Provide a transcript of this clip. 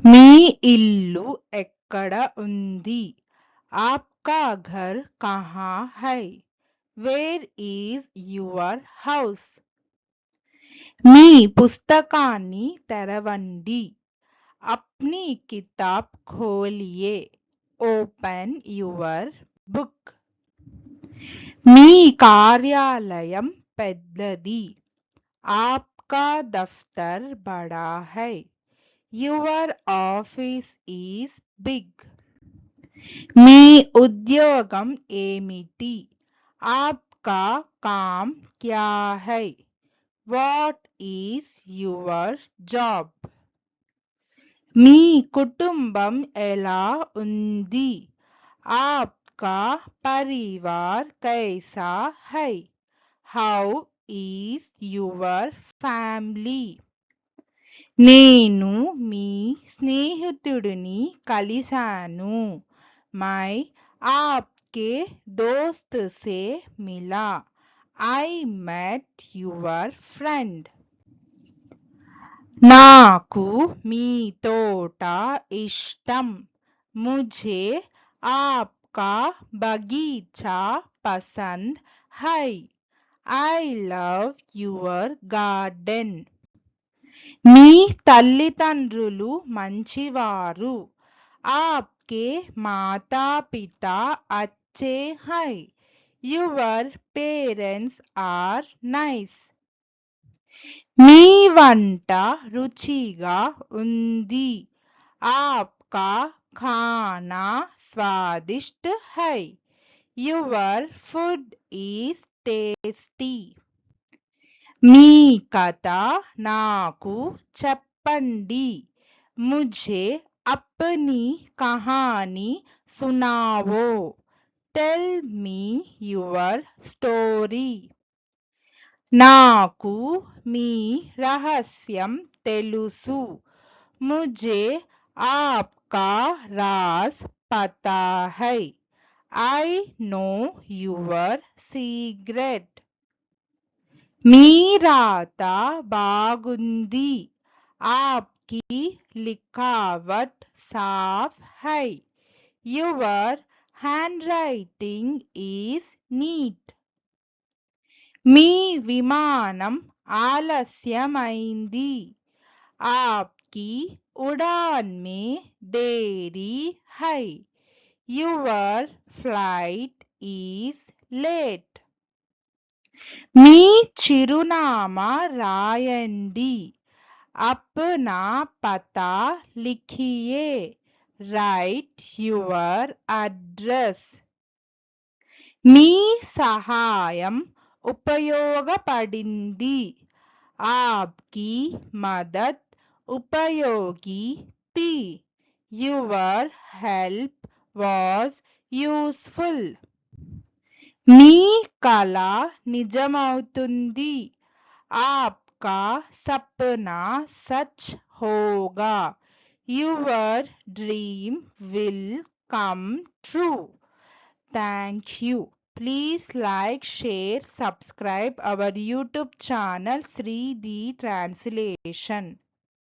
మీ ఇల్లు ఎక్కడ ఉంది? ఆప్కా ఘర్ కహా హై? Where is your house? మీ పుస్తకాన్ని తెరవండి. అప్నీ కితాబ్ ఖోలియే. Open your book. మీ కార్యాలయం పెద్దది. ఆప్కా దఫ్తర్ బడా హై. Your office is big. మీ ఉద్యోగం ఏమిటి? ఆప్కా కామ్ క్యా హై? What is your job? మీ కుటుంబం ఎలా ఉంది? ఆప్కా పరివార్ కైసా హై? How is your family? నేను మీ స్నేహితుడిని కలిశాను. మై ఆప్కే దోస్త్ సే మిలా. I met your friend. నాకు మీ తోట ఇష్టం. ముఝే ఆప్కా బగీచా పసంద్ హై. I love your garden. మీ తల్లిదండ్రులు మంచివారు. ఆప్కే మాతా పితా అచ్చే హై. Your parents are nice. మీ వంట రుచిగా ఉంది. ఆప్కా ఖానా స్వాదిష్ట్ హై. Your food is tasty. మీ కథ నాకు చెప్పండి. ముఝే అప్నీ కహానీ సునావో. Tell me your story. నాకు మీ రహస్యం తెలుసు. ముఝే ఆప్కా రాజ్ పతా హై. I know your secret. మీ రాత బాగుంది. ఆప్కి లిఖావట్ సాఫ్ హై. Your hand writing is neat. మీ విమానం ఆలస్యమైంది. ఆప్కి ఉడాన్ మే దేరీ హై. Your flight is late. మీ చిరునామా రాయండి. అప్నా పతా లిఖియే. Write your address. మీ సహాయం ఉపయోగపడింది. ఆప్కి మదద్ ఉపయోగి థీ. Your help was useful. మీ కల నిజమవుతుంది. ఆప్కా సప్నా సచ్ హోగా. Your dream will come true. Thank you. Please like, share, subscribe our YouTube channel Sri the Translation.